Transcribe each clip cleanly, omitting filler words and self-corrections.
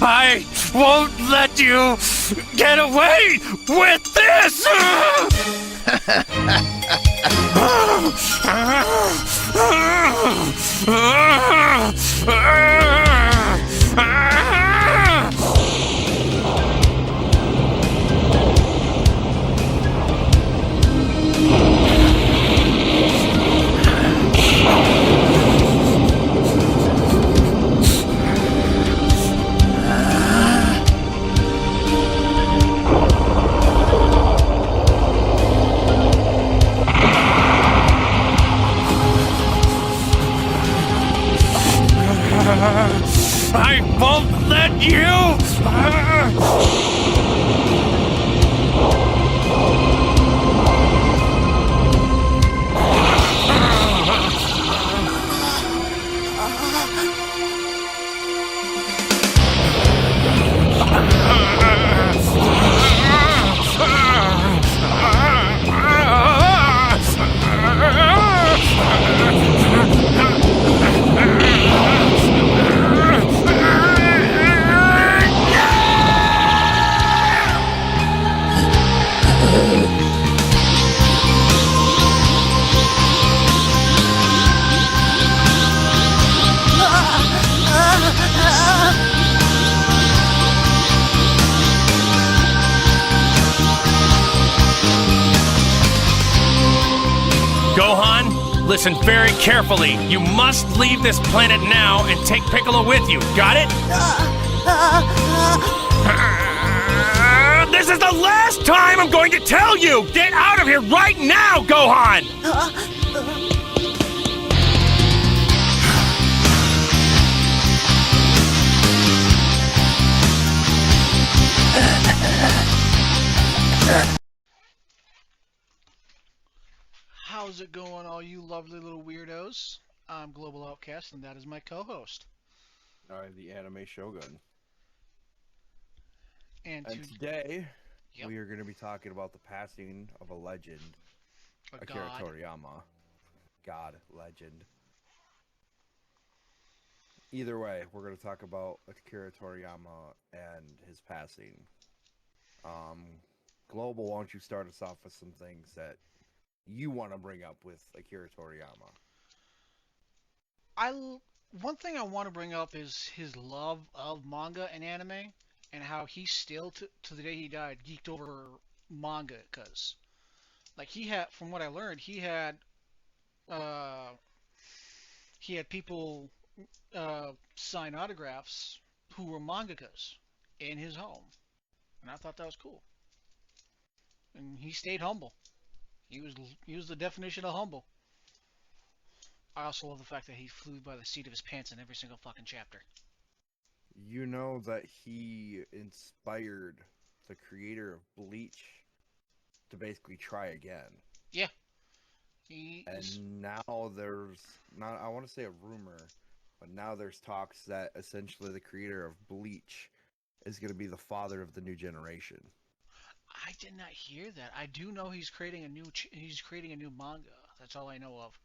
I won't let you get away with this! I won't let you! Gohan, listen very carefully. You must leave this planet now and take Piccolo with you. Got it? This is the last time I'm going to tell you! Get out of here right now, Gohan! How's it going, all you lovely little weirdos? I'm Globaloutcast, and that is my co-host. I'm the TheAnimeShogun. And today, we are going to be talking about the passing of a legend, Akira Toriyama. God, legend. Either way, we're going to talk about Akira Toriyama and his passing. Global, why don't you start us off with some things that you want to bring up with Akira Toriyama? One thing I want to bring up is his love of manga and anime, and how he still, to the day he died, geeked over manga. Because, like, he had, from what I learned, he had people sign autographs who were mangakas in his home, and I thought that was cool. And he stayed humble. He was the definition of humble. I also love the fact that he flew by the seat of his pants in every single fucking chapter. You know that he inspired the creator of Bleach to basically try again. Yeah. Now there's, not, I want to say a rumor, but now there's talks that essentially the creator of Bleach is going to be the father of the new generation. I did not hear that. I do know he's creating a new manga. That's all I know of.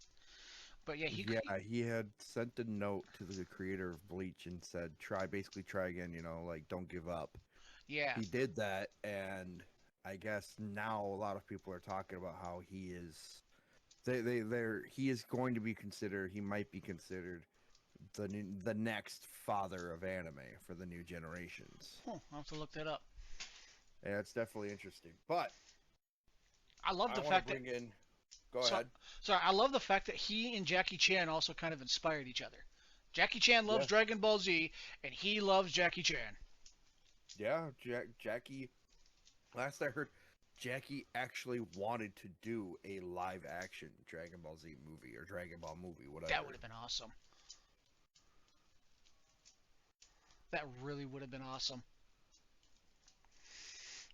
But yeah, he had sent a note to the creator of Bleach and said, basically try again, like don't give up. Yeah. He did that, and I guess now a lot of people are talking about how he is going to be considered, he might be considered the next father of anime for the new generations. I'll have to look that up. Yeah, it's definitely interesting. But I love the fact that Go ahead. Sorry, I love the fact that he and Jackie Chan also kind of inspired each other. Jackie Chan loves Dragon Ball Z, and he loves Jackie Chan. Yeah, Jackie. Last I heard, Jackie actually wanted to do a live-action Dragon Ball Z movie or Dragon Ball movie, whatever. That would have been awesome. That really would have been awesome.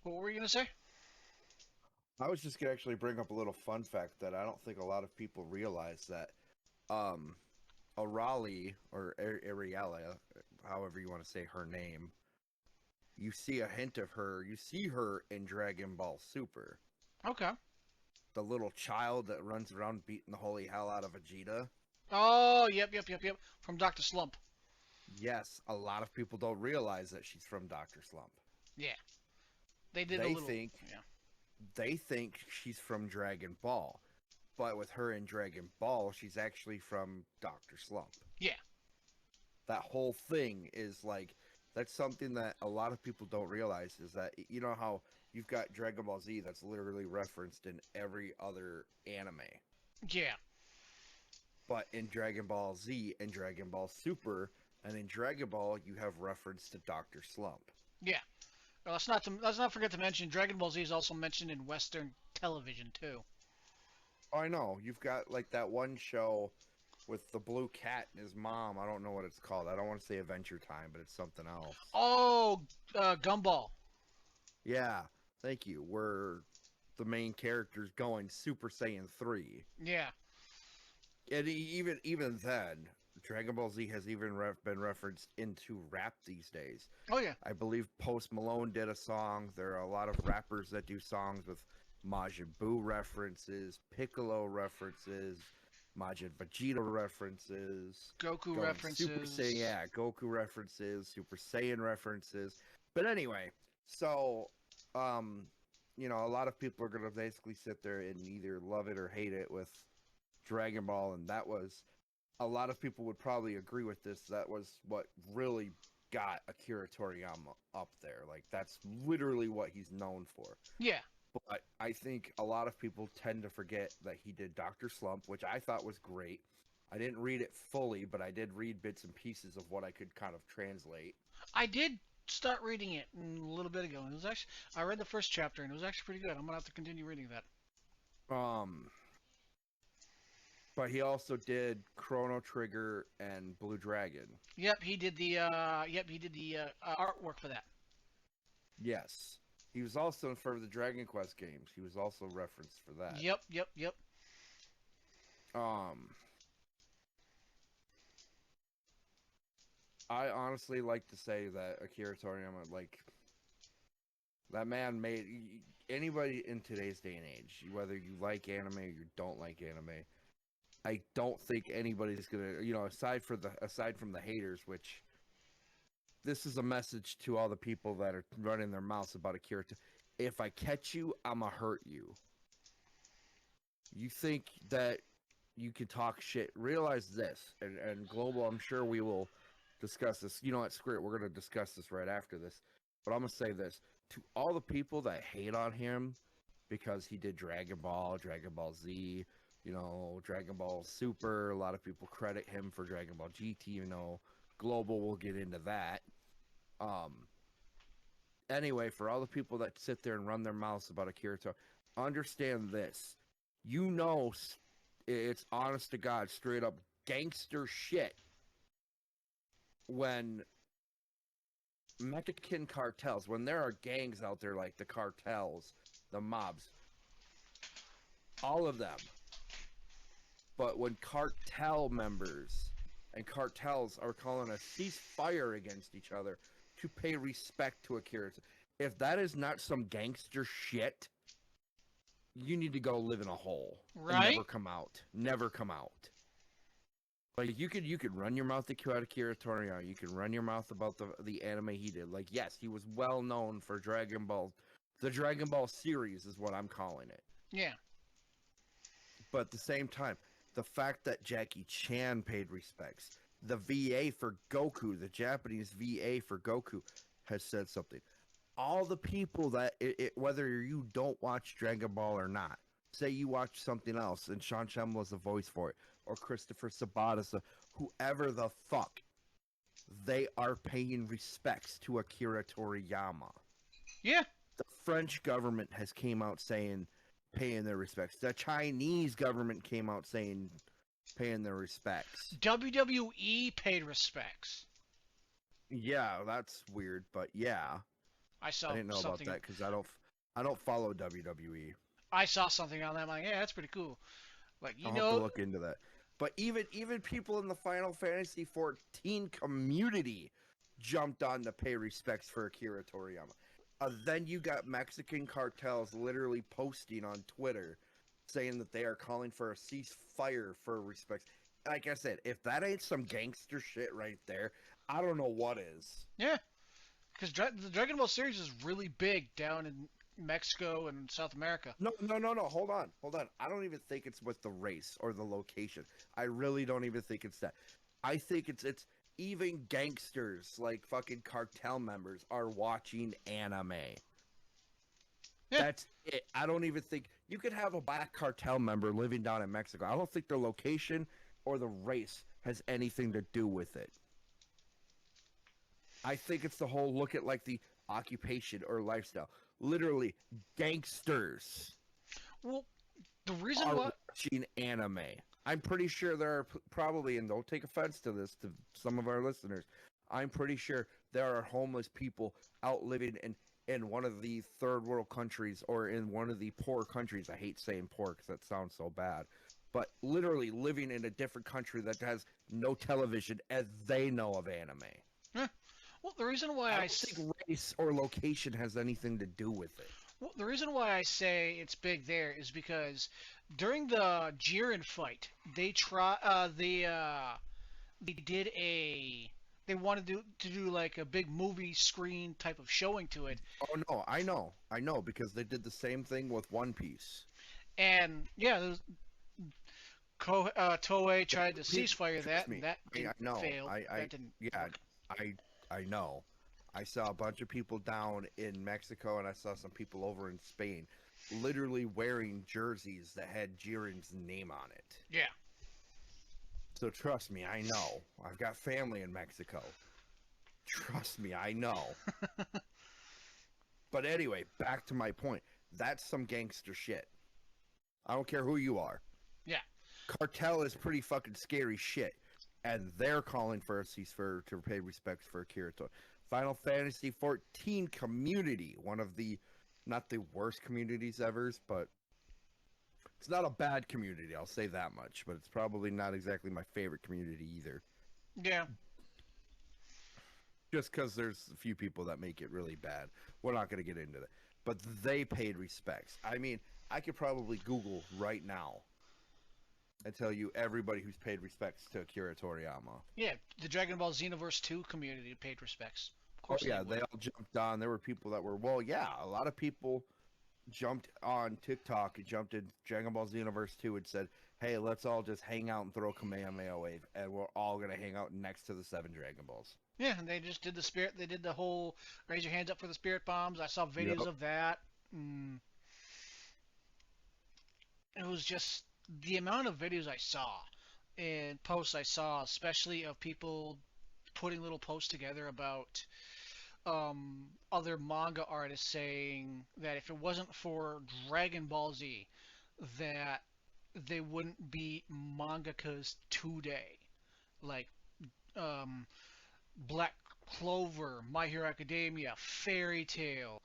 What were you going to say? I was just going to actually bring up a little fun fact that I don't think a lot of people realize, that Arale, or Ariella, however you want to say her name, you see a hint of her, you see her in Dragon Ball Super. Okay. The little child that runs around beating the holy hell out of Vegeta. Oh, yep. From Dr. Slump. yes, a lot of people don't realize that she's from Dr. Slump. Yeah. They did They a little. think Yeah. they think she's from Dragon Ball, but with her in Dragon Ball, she's actually from Dr. Slump. Yeah. That whole thing is like that's something that a lot of people don't realize is that you know how you've got Dragon Ball Z that's literally referenced in every other anime. Yeah. But in Dragon Ball Z and Dragon Ball Super and in Dragon Ball you have reference to Dr. Slump. Yeah. Well, let's not forget to mention Dragon Ball Z is also mentioned in Western television too. Oh, I know. You've got like that one show with the blue cat and his mom. I don't know what it's called. I don't want to say Adventure Time, but it's something else. Oh, Gumball. Yeah, thank you. Where the main character's going Super Saiyan 3. Yeah. And even then, Dragon Ball Z has even been referenced into rap these days. Oh yeah. I believe Post Malone did a song. There are a lot of rappers that do songs with Majin Buu references, Piccolo references, Majin Vegeta references, Goku going references. Super Saiyan, yeah, Goku references, Super Saiyan references. But anyway, so you know, a lot of people are gonna basically sit there and either love it or hate it with Dragon Ball, and that was a lot of people would probably agree with this. That was what really got Akira Toriyama up there. Like that's literally what he's known for. Yeah. But I think a lot of people tend to forget that he did Dr. Slump, which I thought was great. I didn't read it fully, but I did read bits and pieces of what I could kind of translate. I did start reading it a little bit ago, and it was actually I read the first chapter, and it was actually pretty good. I'm gonna have to continue reading that. But he also did Chrono Trigger and Blue Dragon. Yep, he did the artwork for that. Yes. He was also for the Dragon Quest games. He was also referenced for that. Yep. I honestly like to say that Akira Toriyama, like, that man made anybody in today's day and age, whether you like anime or you don't like anime, I don't think anybody's gonna, you know, aside from the haters, which this is a message to all the people that are running their mouths about Akira. If I catch you, I'ma hurt you. You think that you can talk shit? Realize this, and Global, I'm sure we will discuss this. You know what? Screw it. We're gonna discuss this right after this. But I'm gonna say this to all the people that hate on him because he did Dragon Ball Z, you know, Dragon Ball Super. A lot of people credit him for Dragon Ball GT. You know, Global. We'll get into that. Anyway, for all the people that sit there and run their mouths about Akira Toriyama, understand this. You know, it's honest to God, straight up gangster shit when Mexican cartels, when there are gangs out there like the cartels, the mobs, all of them. But when cartel members and cartels are calling a ceasefire against each other to pay respect to Akira, if that is not some gangster shit, you need to go live in a hole. Right? And never come out. Never come out. Like you could run your mouth about Akira Toriyama. You can run your mouth about the anime he did. Like yes, he was well known for Dragon Ball. The Dragon Ball series is what I'm calling it. Yeah. But at the same time, the fact that Jackie Chan paid respects, the VA for Goku, the Japanese VA for Goku, has said something. All the people that, whether you don't watch Dragon Ball or not, say you watch something else and Sean Shem was the voice for it, or Christopher Sabatas, whoever the fuck, they are paying respects to Akira Toriyama. Yeah. The French government has came out saying paying their respects. The Chinese government came out saying paying their respects. WWE paid respects. Yeah, that's weird, but yeah. I didn't know something about that because I don't follow WWE. I saw something on that. I'm like, yeah, that's pretty cool. Like I'll have to look into that. But even people in the Final Fantasy 14 community jumped on to pay respects for Akira Toriyama. Then you got Mexican cartels literally posting on Twitter saying that they are calling for a ceasefire for respects. like I said, if that ain't some gangster shit right there, I don't know what is. Yeah, because the Dragon Ball series is really big down in Mexico and South America. No, no, no, no. Hold on, hold on. I don't even think it's with the race or the location. I really don't even think it's that. I think it's even gangsters like fucking cartel members are watching anime. Yeah. That's it. I don't even think you could have a black cartel member living down in Mexico. I don't think their location or the race has anything to do with it. I think it's the whole look at like the occupation or lifestyle. Literally, gangsters Well, the reason are why. watching anime. I'm pretty sure there are probably, and don't take offense to this, to some of our listeners, I'm pretty sure there are homeless people out living in one of the third world countries or in one of the poor countries. I hate saying poor because that sounds so bad. But literally living in a different country that has no television as they know of anime. Well, the reason why I I don't think race or location has anything to do with it. Well, the reason why I say it's big there is because during the Jiren fight, they did they wanted to do like a big movie screen type of showing to it, Oh no, I know, because they did the same thing with One Piece. and yeah, Toei tried to ceasefire Trust that, me, and that didn't fail. That didn't yeah, work. I know. I saw a bunch of people down in Mexico, and I saw some people over in Spain, literally wearing jerseys that had Jiren's name on it. Yeah. So trust me, I know. I've got family in Mexico. Trust me, I know. But anyway, back to my point. That's some gangster shit. I don't care who you are. Yeah. Cartel is pretty fucking scary shit. And they're calling for a ceasefire to pay respects for Akira Toriyama. Final Fantasy XIV community, one of the, not the worst communities ever, but it's not a bad community, I'll say that much, but it's probably not exactly my favorite community either. Yeah. Just because there's a few people that make it really bad. We're not going to get into that. But they paid respects. I mean, I could probably Google right now and tell you everybody who's paid respects to Akira Toriyama. Yeah. The Dragon Ball Xenoverse 2 community paid respects. Of course. Oh, yeah, they they all jumped on. There were people that were, well, yeah, a lot of people jumped on TikTok and jumped in Dragon Ball Xenoverse 2 and said, hey, let's all just hang out and throw Kamehameha Wave, and we're all going to hang out next to the 7 Dragon Balls. Yeah, and they just did the spirit. They did the whole raise your hands up for the spirit bombs. I saw videos Yep. of that. It was just the amount of videos I saw and posts I saw, especially of people putting little posts together about other manga artists saying that if it wasn't for Dragon Ball Z, that they wouldn't be mangakas today. Like, um, Black Clover, My Hero Academia, Fairy Tail,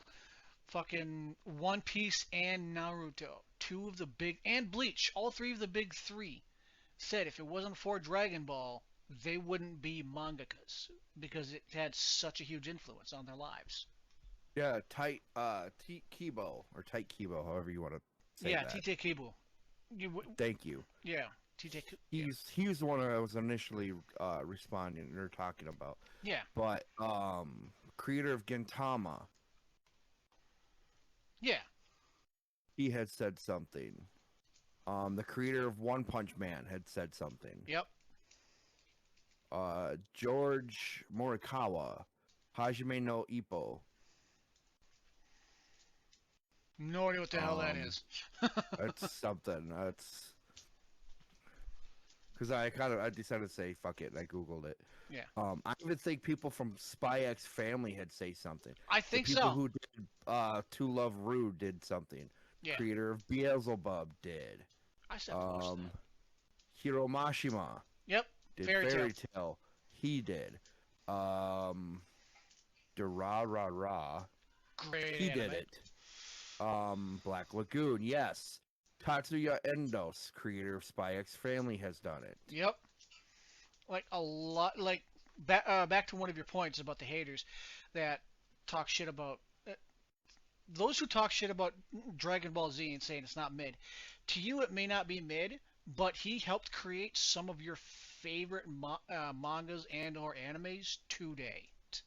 fucking One Piece and Naruto, two of the big, and Bleach, all three of the big three, said if it wasn't for Dragon Ball, they wouldn't be mangakas because it had such a huge influence on their lives. Yeah, Kibo, or Tight Kibo, however you want to say Yeah, that. Tite Kibu. Thank you. Yeah, Tite. He's the one I was initially responding or talking about. Yeah, But creator of Gintama, yeah, he had said something. The creator of One Punch Man had said something. yep. George Morikawa, Hajime no Ippo. No idea what the hell that is. That's something. That's because I decided to say fuck it, and I googled it. Yeah. I even think people from Spy X Family had say something. I think the people so. who did To Love Ru did something. Yeah. Creator of Beelzebub did. I said post that. Hiro Mashima Yep. did Fairy Fairy Tail. Tail. He did. Durarara. Great. He anime. did it. Black Lagoon, yes. Tatsuya Endos, creator of Spy X Family, has done it. Yep. Like a lot. Like back to one of your points about the haters that talk shit about those who talk shit about Dragon Ball Z and saying it's not mid. To you, it may not be mid, but he helped create some of your favorite mangas and or animes to date.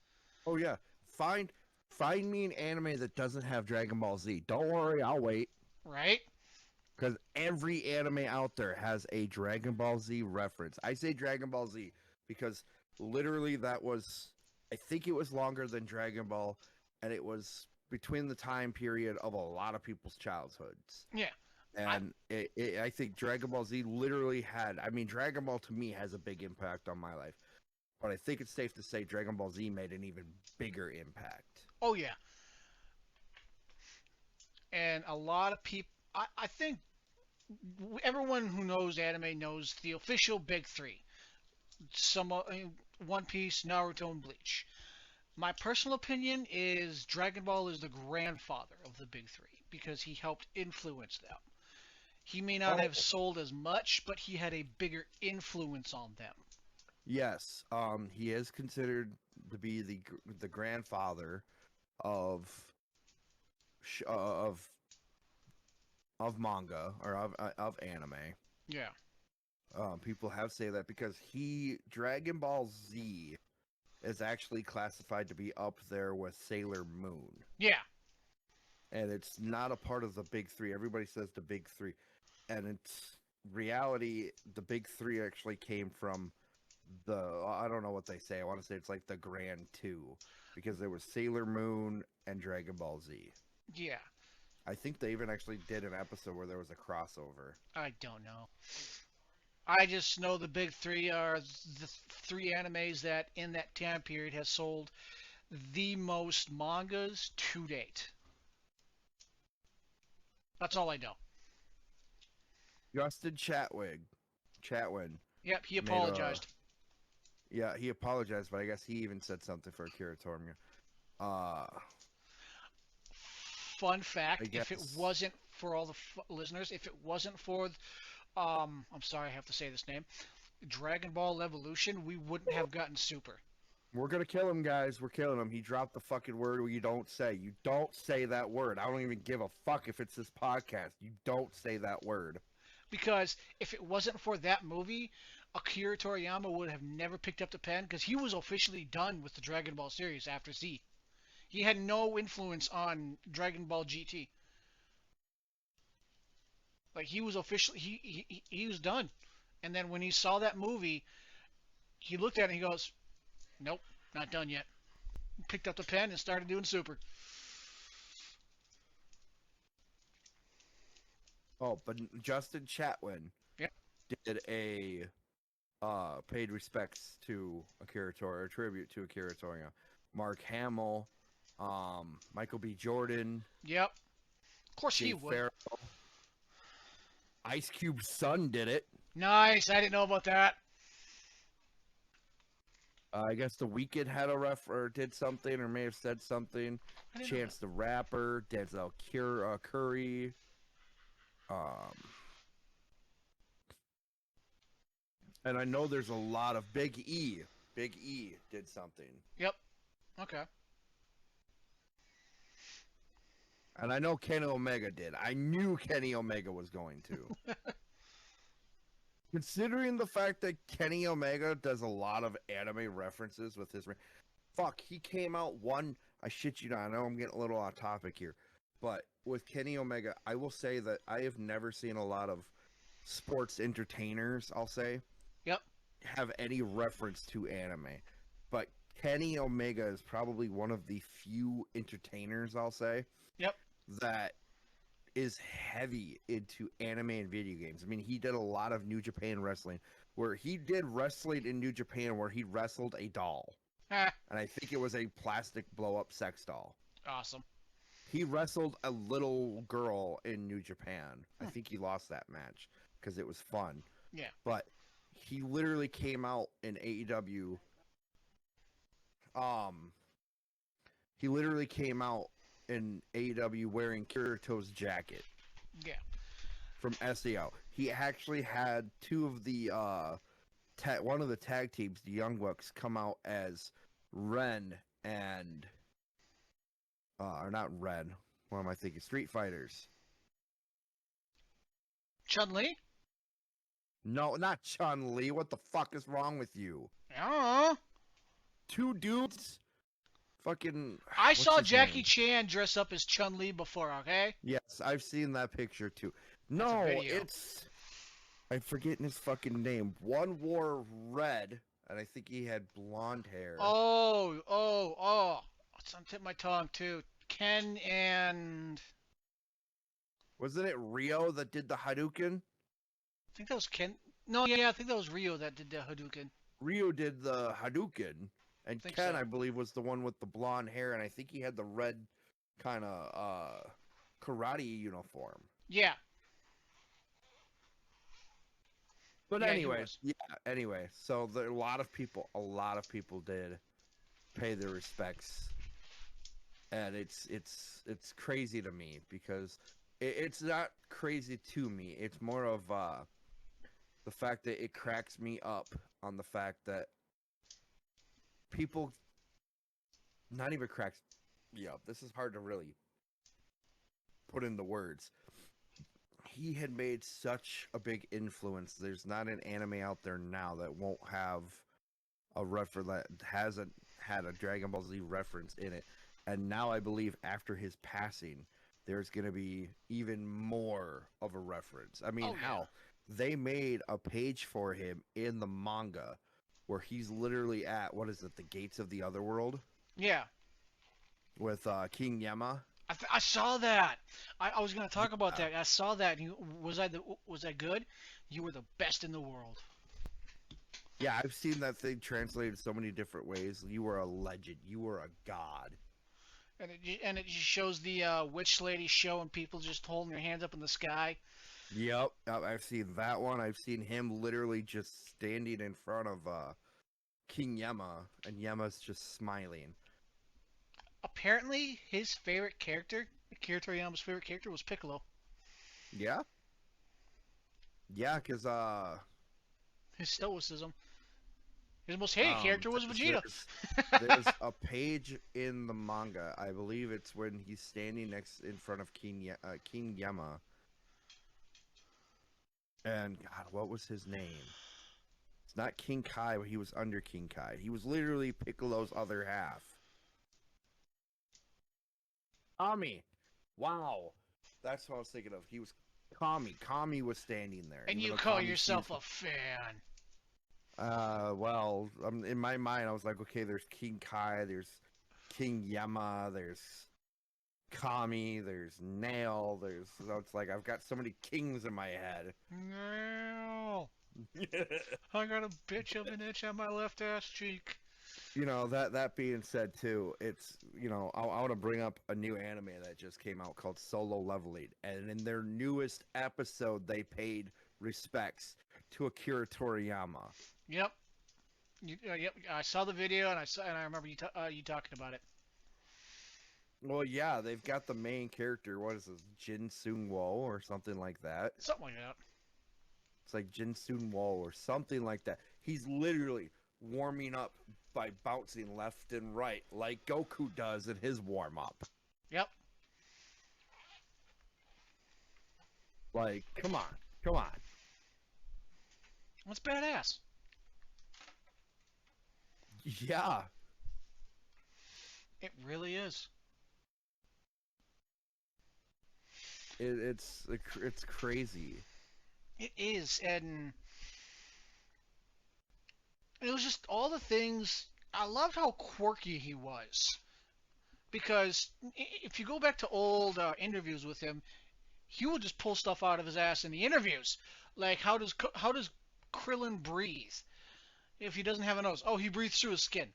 Oh yeah, find find me an anime that doesn't have Dragon Ball Z. Don't worry, I'll wait. Right? Because every anime out there has a Dragon Ball Z reference. I say Dragon Ball Z because literally that was, I think it was longer than Dragon Ball, and it was between the time period of a lot of people's childhoods. Yeah. And I think Dragon Ball Z literally had, I mean, Dragon Ball to me has a big impact on my life. But I think it's safe to say Dragon Ball Z made an even bigger impact. Oh yeah. And a lot of people, I think everyone who knows anime knows the official big three. Some One Piece, Naruto, and Bleach. My personal opinion is Dragon Ball is the grandfather of the big three because he helped influence them. He may not have sold as much, but he had a bigger influence on them. Yes, he is considered to be the grandfather of sh- of manga or of anime. Yeah. People have say that because Dragon Ball Z is actually classified to be up there with Sailor Moon, Yeah. and it's not a part of the big three. Everybody says the big three, and it's reality. The big three actually came from I don't know what they say. I want to say it's like the Grand Two, because there was Sailor Moon and Dragon Ball Z. Yeah. I think they even actually did an episode where there was a crossover. I don't know. I just know the big three are the three animes that in that time period has sold the most mangas to date. That's all I know. Justin Chatwin. Yep, he made a- apologized. Yeah, he apologized, but I guess he even said something for Akira Toriyama. Fun fact: I if it guess- wasn't for all the listeners, if it wasn't for, I'm sorry, I have to say this name, Dragon Ball Evolution, we wouldn't have gotten Super. We're gonna kill him, guys. We're killing him. He dropped the fucking word you don't say. You don't say that word. I don't even give a fuck if it's this podcast. You don't say that word. Because if it wasn't for that movie, Akira Toriyama would have never picked up the pen because he was officially done with the Dragon Ball series after Z. He had no influence on Dragon Ball GT. Like he was officially he was done. And then when he saw that movie, he looked at it and he goes, "Nope, not done yet." Picked up the pen and started doing Super. Oh, but Justin Chatwin Yep. did a paid respects to Akira Toriyama, or tribute to Akira Toriyama. Mark Hamill, Michael B. Jordan, Yep. Of course he Jake would. Farrell, Ice Cube's son did it. Nice. I didn't know about that. I guess The Weeknd had a or did something, or may have said something. I didn't know Chance the Rapper, Denzel Curry. And I know there's a lot of Big E. Big E did something. that. Yep. Okay. And I know Kenny Omega did. I knew Kenny Omega was going to. Considering the fact that Kenny Omega does a lot of anime references with his... Fuck, he came out I shit you not, I know I'm getting a little off topic here. But with Kenny Omega, I will say that I have never seen a lot of sports entertainers, I'll say, Yep. have any reference to anime. But Kenny Omega is probably one of the few entertainers, I'll say, Yep. that is heavy into anime and video games. I mean, he did a lot of New Japan wrestling, where he did wrestling in New Japan where he wrestled a doll. Ah, And I think it was a plastic blow-up sex doll. awesome. He wrestled a little girl in New Japan. I think he lost that match because it was fun. Yeah. But he literally came out in AEW. He literally came out in AEW wearing Kirito's jacket Yeah. from SEO. He actually had two of the one of the tag teams, the Young Bucks, come out as Ren and or not Ren. What am I thinking? Street Fighters. Chun-Li? No, not Chun-Li. What the fuck is wrong with you? I don't know. Two dudes? Fucking. I What's saw his Jackie name? Chan dress up as Chun-Li before, okay? Yes, I've seen that picture too. That's a No, video. it's. I'm forgetting his fucking name. One wore red, and I think he had blonde hair. Oh. It's on the tip of my tongue, too. Ken and... Wasn't it Rio that did the Hadouken? I think that was Ken. No, yeah, I think that was Rio that did the Hadouken. Rio did the Hadouken, and Think Ken, so. I believe, was the one with the blonde hair, and I think he had the red kind of karate uniform. Yeah. But Yeah, he anyway, was. anyway, so a lot of people did pay their respects, and it's crazy to me because it's not crazy to me. It's more of the fact that it cracks me up on the fact that people not even cracks me up. This is hard to really put into words. He had made such a big influence. There's not an anime out there now that won't have a reference that hasn't had a Dragon Ball Z reference in it. And now I believe after his passing, there's going to be even more of a reference. I mean, hell, they made a page for him in the manga where he's literally at, what is it, the gates of the other world? Yeah. With King Yama. I saw that. I was going to talk about that. I saw that. Was that good? You were the best in the world. Yeah, I've seen that thing translated so many different ways. You were a legend. You were a god. And it just shows the witch lady show and people just holding their hands up in the sky. Yep, I've seen that one. I've seen him literally just standing in front of King Yama, and Yama's just smiling. Apparently, his favorite character, Akira Toriyama's favorite character, was Piccolo. Yeah? Yeah, because, His stoicism. His most hated character was Vegeta. There's a page in the manga, I believe it's when he's standing in front of King Yama. And, God, what was his name? It's not King Kai, but he was under King Kai. He was literally Piccolo's other half. Kami. Wow. That's what I was thinking of. He was Kami. Kami was standing there. And you call yourself a fan. Well, in my mind, I was like, okay, there's King Kai, there's King Yama, there's Kami, there's Nail, so it's like, I've got so many kings in my head. Nail. I got a bitch of an itch on my left ass cheek. You know, that being said, too, it's, you know, I want to bring up a new anime that just came out called Solo Leveling, and in their newest episode, they paid respects to Akira Toriyama. Yep. Yep. I saw the video and I remember you talking about it. Well, yeah, they've got the main character. What is this, Jin Sung Wo or something like that? Something like that. It's like Jin Sung Wo or something like that. He's literally warming up by bouncing left and right like Goku does in his warm up. Yep. Like, come on. That's badass. Yeah. It really is. It's crazy. It is, and it was just all the things. I loved how quirky he was, because if you go back to old interviews with him, he would just pull stuff out of his ass in the interviews, like how does Krillin breathe if he doesn't have a nose? Oh, he breathes through his skin.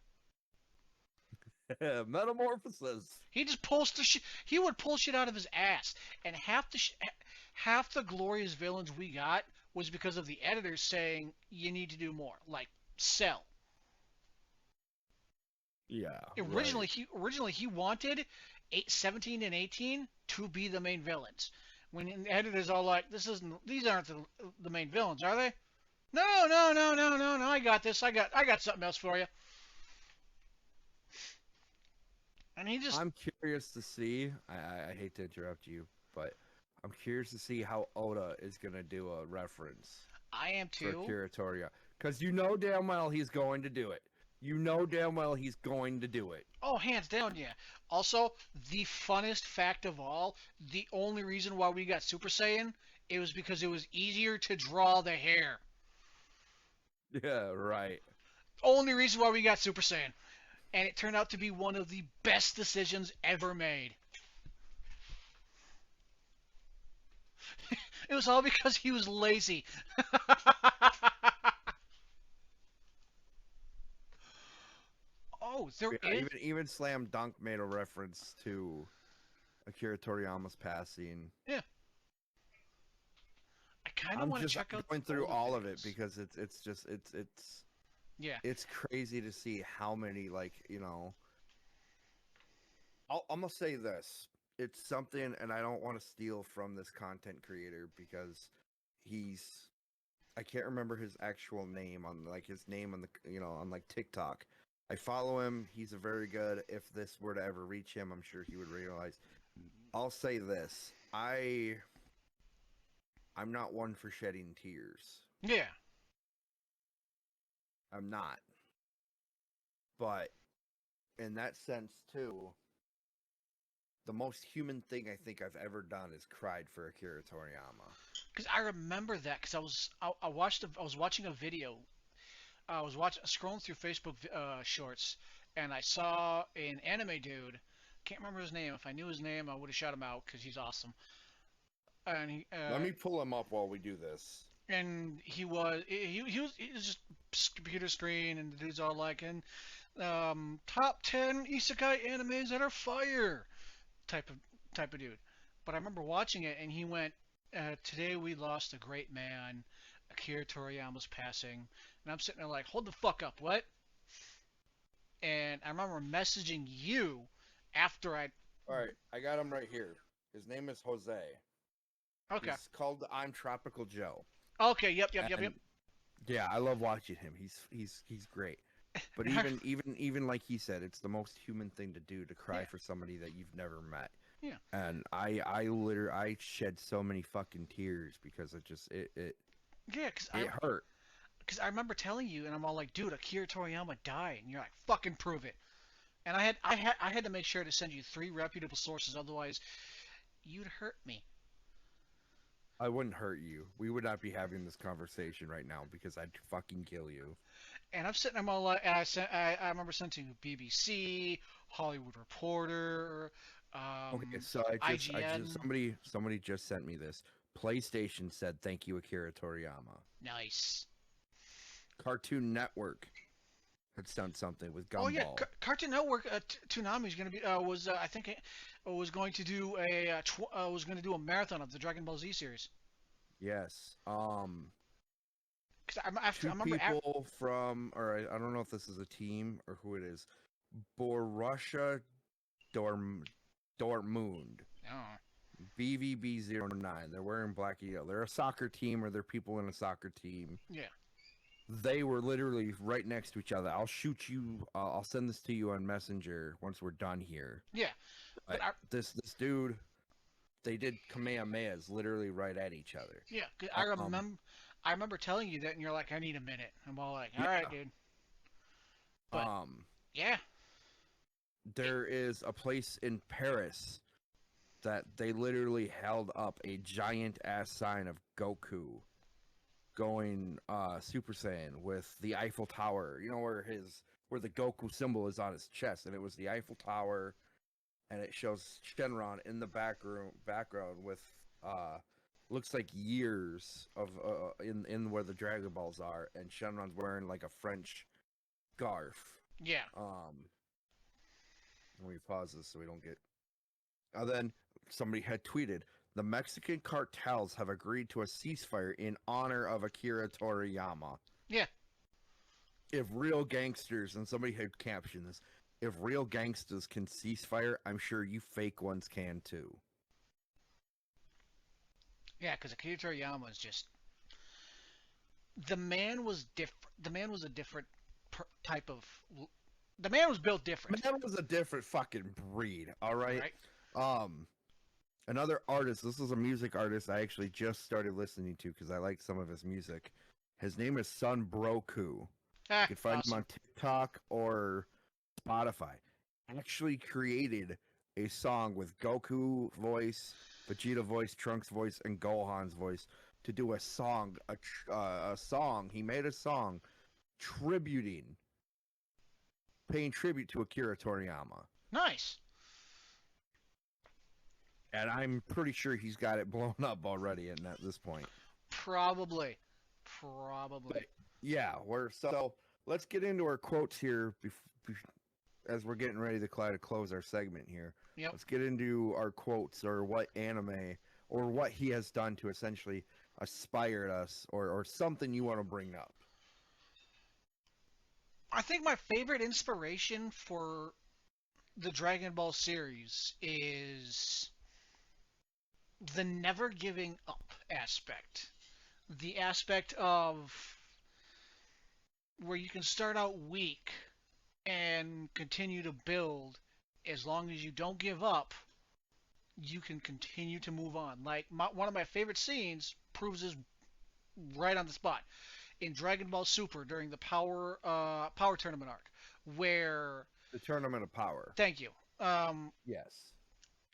Metamorphosis. He just pulls he would pull shit out of his ass, and half the glorious villains we got was because of the editors saying you need to do more, like Cell. Yeah. Originally he wanted 17 and 18 to be the main villains. When the editors all like, these aren't the main villains, are they? No. I got this. I got something else for you. And he just. I'm curious to see. I hate to interrupt you, but I'm curious to see how Oda is gonna do a reference. I am for too. Akira Toriyama, because you know damn well he's going to do it. You know damn well he's going to do it. Oh, hands down, yeah. Also, the funnest fact of all, the only reason why we got Super Saiyan, it was because it was easier to draw the hair. Yeah, right. Only reason why we got Super Saiyan. And it turned out to be one of the best decisions ever made. It was all because he was lazy. Oh, there Yeah, is. even Slam Dunk made a reference to Akira Toriyama's passing. Yeah. I kind of I'm want to just check out going the through older all of it videos. because Yeah. it's crazy to see how many, like, you know. I'm gonna say this. It's something, and I don't want to steal from this content creator because he's I can't remember his actual name on the on like TikTok. I follow him. He's a very good. If this were to ever reach him, I'm sure he would realize. I'll say this. I'm not one for shedding tears. Yeah. I'm not. But in that sense too, the most human thing I think I've ever done is cried for Akira Toriyama. Because I remember that because I was watching a video. I was scrolling through Facebook shorts, and I saw an anime dude. Can't remember his name. If I knew his name, I would have shot him out because he's awesome. And Let me pull him up while we do this. he was just computer screen, and the dude's all like, and top 10 isekai animes that are fire type of type of dude. But I remember watching it, and he went, "Today we lost a great man. Akira Toriyama's passing." And I'm sitting there like, "Hold the fuck up, what?" And I remember messaging you after I. All right, I got him right here. His name is Jose. Okay. He's called I'm Tropical Joe. Okay. Yep. And, yeah, I love watching him. He's great. But even like he said, it's the most human thing to do to cry Yeah. for somebody that you've never met. Yeah. And I shed so many fucking tears because it Yeah, hurt. because I remember telling you, and I'm all like, "Dude, Akira Toriyama died," and you're like, "Fucking prove it." And I had to make sure to send you 3 reputable sources, otherwise you'd hurt me. I wouldn't hurt you. We would not be having this conversation right now because I'd fucking kill you. And I'm sitting, I'm all like, I remember sending you BBC, Hollywood Reporter, Okay, so somebody just sent me this. PlayStation said thank you, Akira Toriyama. Nice. Cartoon Network had done something with Gumball. Oh yeah, Cartoon Network. Toonami is going to be I think it was going to do a marathon of the Dragon Ball Z series. Yes. Because Two people from, or I don't know if this is a team or who it is. Borussia Dortmund. Oh, BVB09. They're wearing black and yellow. They're a soccer team, or they're people in a soccer team. yeah. They were literally right next to each other. I'll shoot you. I'll send this to you on Messenger once we're done here. Yeah. But this dude, they did Kamehamehas literally right at each other. yeah, 'cause I remember telling you that, and you're like, "I need a minute." I'm all like, "All Yeah. right, dude." But yeah. There is a place in Paris that they literally held up a giant ass sign of Goku going Super Saiyan with the Eiffel Tower, you know, where the Goku symbol is on his chest, and it was the Eiffel Tower, and it shows Shenron in the background with looks like years of in where the Dragon Balls are, and Shenron's wearing like a French scarf. Yeah. Let me pause this so we don't get. And then somebody had tweeted, the Mexican cartels have agreed to a ceasefire in honor of Akira Toriyama. Yeah. If real gangsters, and somebody had captioned this, if real gangsters can ceasefire, I'm sure you fake ones can too. Yeah, because Akira Toriyama was just the man was different. The man was a different type of. The man was built different. Man was a different fucking breed. All right. Right. Another artist. This is a music artist I actually just started listening to because I like some of his music. His name is Sun Broku. You can find him Awesome. on TikTok or Spotify. Actually created a song with Goku voice, Vegeta voice, Trunks voice, and Gohan's voice to do a song. A song. He made a song paying tribute to Akira Toriyama. Nice. And I'm pretty sure he's got it blown up already at this point. Probably. Yeah, so let's get into our quotes here as we're getting ready to close our segment here. Yep. Let's get into our quotes or what anime or what he has done to essentially inspire us or something you want to bring up. I think my favorite inspiration for the Dragon Ball series is the never giving up aspect. The aspect of where you can start out weak and continue to build. As long as you don't give up, you can continue to move on. Like one of my favorite scenes proves this right on the spot in Dragon Ball Super during the Power Tournament arc, where The Tournament of Power. thank you. Yes.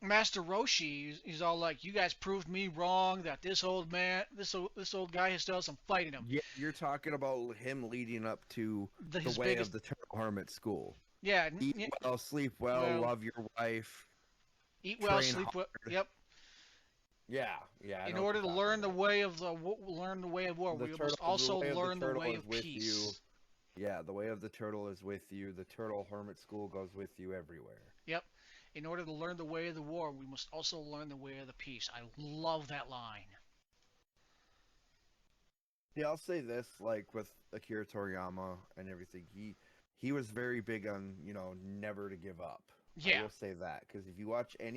Master Roshi, he's all like, "You guys proved me wrong. That this old guy has still some fight in him." Yeah, you're talking about him leading up to the His way biggest, of the Turtle Hermit School. yeah, Eat well, sleep well, love your wife. eat well, train sleep well. hard. Yep. Yeah. I In know what order you're to talking learn the about. way of war, we must also learn the way of peace. Yeah, the way of the turtle is with you. The Turtle Hermit School goes with you everywhere. Yep. In order to learn the way of the war, we must also learn the way of the peace. I love that line. Yeah, I'll say this, like with Akira Toriyama and everything, he was very big on, never to give up. Yeah. I will say that, because if you watch a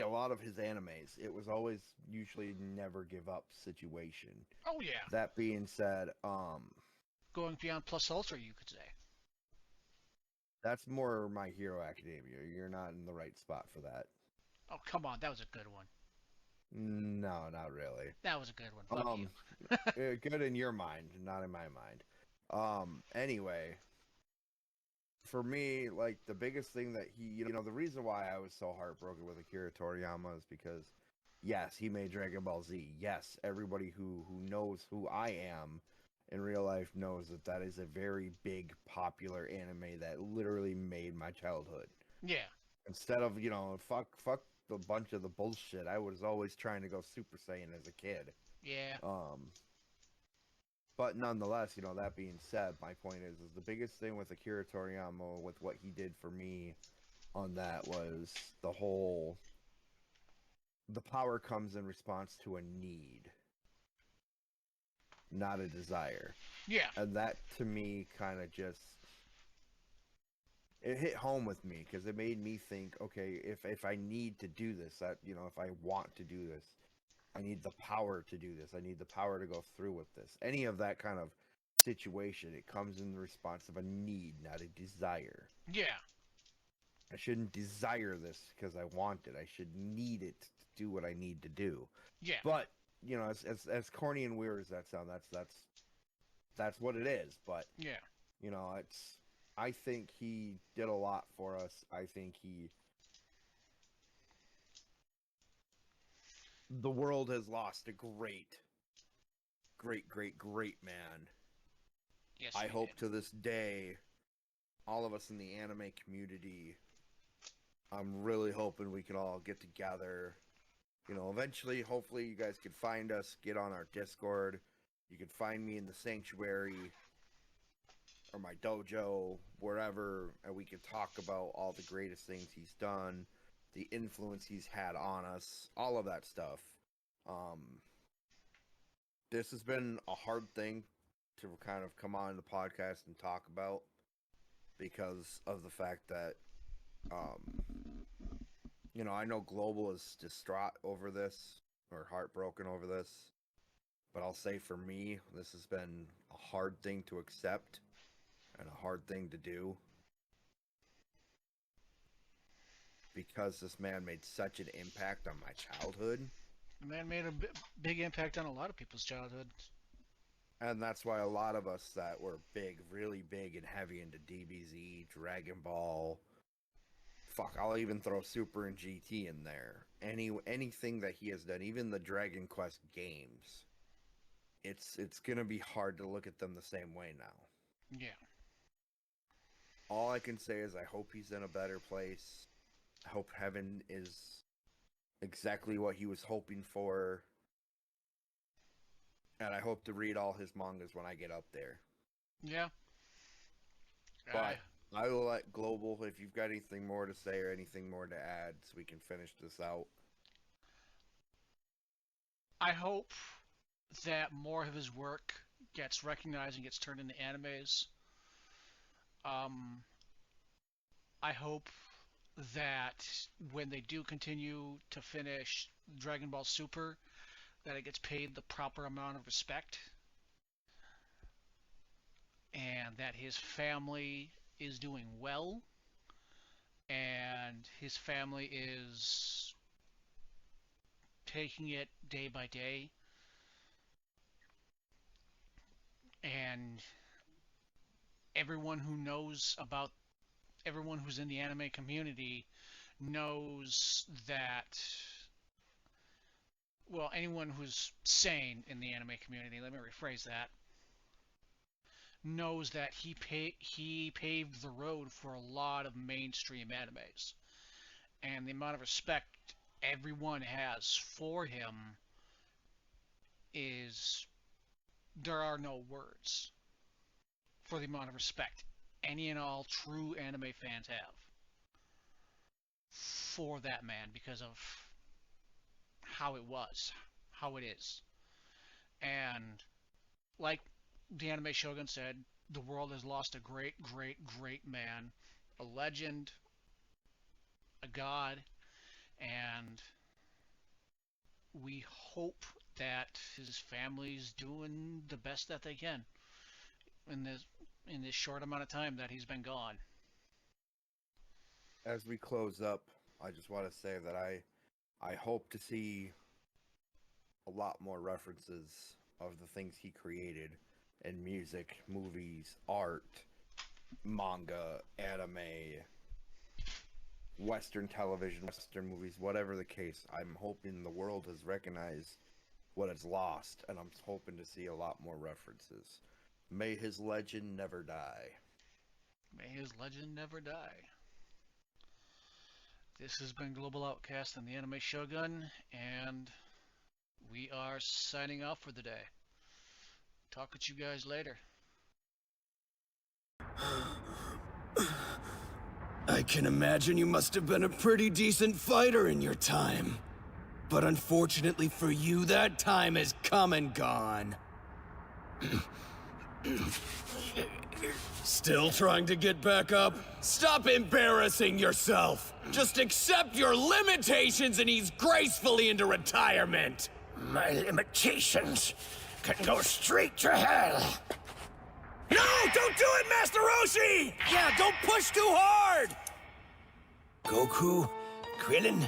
lot of his animes, it was always usually never give up situation. Oh yeah. That being said, Going beyond plus ultra, you could say. that's more My Hero Academia. You're not in the right spot for that. Oh come on, that was a good one. No, not really. That was a good one. Fuck you. Good in your mind, not in my mind. Anyway, for me, like the biggest thing that the reason why I was so heartbroken with Akira Toriyama is because, yes, he made Dragon Ball Z. Yes, everybody who knows who I am in real life knows that is a very big, popular anime that literally made my childhood. Yeah. Instead of, fuck the bunch of the bullshit, I was always trying to go Super Saiyan as a kid. Yeah. But nonetheless, that being said, my point is the biggest thing with Akira Toriyama, with what he did for me on that, was the power comes in response to a need, not a desire. Yeah. And that, to me, kind of it hit home with me, because it made me think, okay, if I need to do this, if I want to do this, I need the power to do this. I need the power to go through with this. Any of that kind of situation, it comes in the response of a need, not a desire. Yeah. I shouldn't desire this because I want it. I should need it to do what I need to do. Yeah. But, as corny and weird as that sounds, that's what it is. But, yeah. I think he did a lot for us. I think the world has lost a great man. Yes. I hope to this day, all of us in the anime community, I'm really hoping we can all get together. Eventually, hopefully you guys can find us, get on our Discord. You can find me in the Sanctuary or my dojo, wherever, and we can talk about all the greatest things he's done, the influence he's had on us, all of that stuff. This has been a hard thing to kind of come on the podcast and talk about, because of the fact that, I know Global is distraught over this, or heartbroken over this, but I'll say for me, this has been a hard thing to accept, and a hard thing to do. because this man made such an impact on my childhood. The man made a big impact on a lot of people's childhood. And that's why a lot of us that were big, really big and heavy into DBZ, Dragon Ball, fuck, I'll even throw Super and GT in there. Anything that he has done, even the Dragon Quest games, it's gonna be hard to look at them the same way now. Yeah. All I can say is I hope he's in a better place. I hope heaven is exactly what he was hoping for. And I hope to read all his mangas when I get up there. Yeah. But I will let Global, if you've got anything more to say or anything more to add, so we can finish this out. I hope that more of his work gets recognized and gets turned into animes. I hope that when they do continue to finish Dragon Ball Super, that it gets paid the proper amount of respect, and that his family is doing well, and his family is taking it day by day, and everyone who's in the anime community knows that, well, anyone who's sane in the anime community, let me rephrase that, knows that he paved the road for a lot of mainstream animes. And the amount of respect everyone has for him is, there are no words for the amount of respect any and all true anime fans have for that man, because of how it was, how it is. And like the TheAnimeShogun said, the world has lost a great, great, great man, a legend, a god, and we hope that his family's doing the best that they can in this short amount of time that he's been gone. As we close up, I just want to say that I hope to see a lot more references of the things he created in music, movies, art, manga, anime, Western television, Western movies, whatever the case. I'm hoping the world has recognized what it's lost, and I'm hoping to see a lot more references. May his legend never die. May his legend never die. This has been Global Outcast and TheAnimeShogun, and we are signing off for the day. Talk with you guys later. I can imagine you must have been a pretty decent fighter in your time. But unfortunately for you, that time has come and gone. Still trying to get back up? Stop embarrassing yourself! Just accept your limitations and ease gracefully into retirement! My limitations can go straight to hell. No! Don't do it, Master Roshi! Yeah, don't push too hard! Goku, Krillin,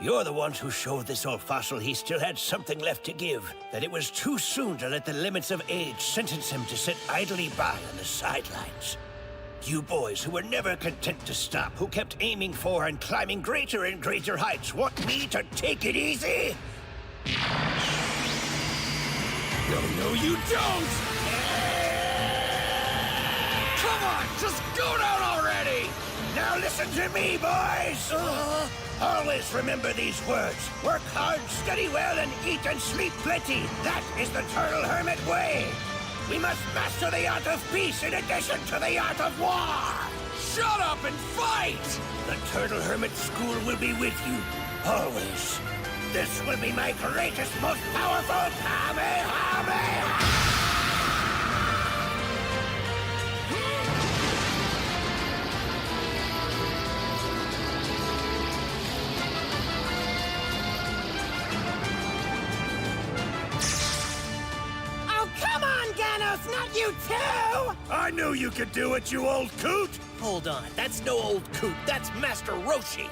you're the ones who showed this old fossil he still had something left to give. That it was too soon to let the limits of age sentence him to sit idly by on the sidelines. You boys who were never content to stop, who kept aiming for and climbing greater and greater heights, want me to take it easy? No, you don't! Come on, just go down already! Now listen to me, boys! Always remember these words. Work hard, study well, and eat and sleep plenty. That is the Turtle Hermit way. We must master the art of peace in addition to the art of war. Shut up and fight! The Turtle Hermit School will be with you, always. This will be my greatest, most powerful Kamehameha! Not you too! I knew you could do it, you old coot! Hold on, that's no old coot, that's Master Roshi!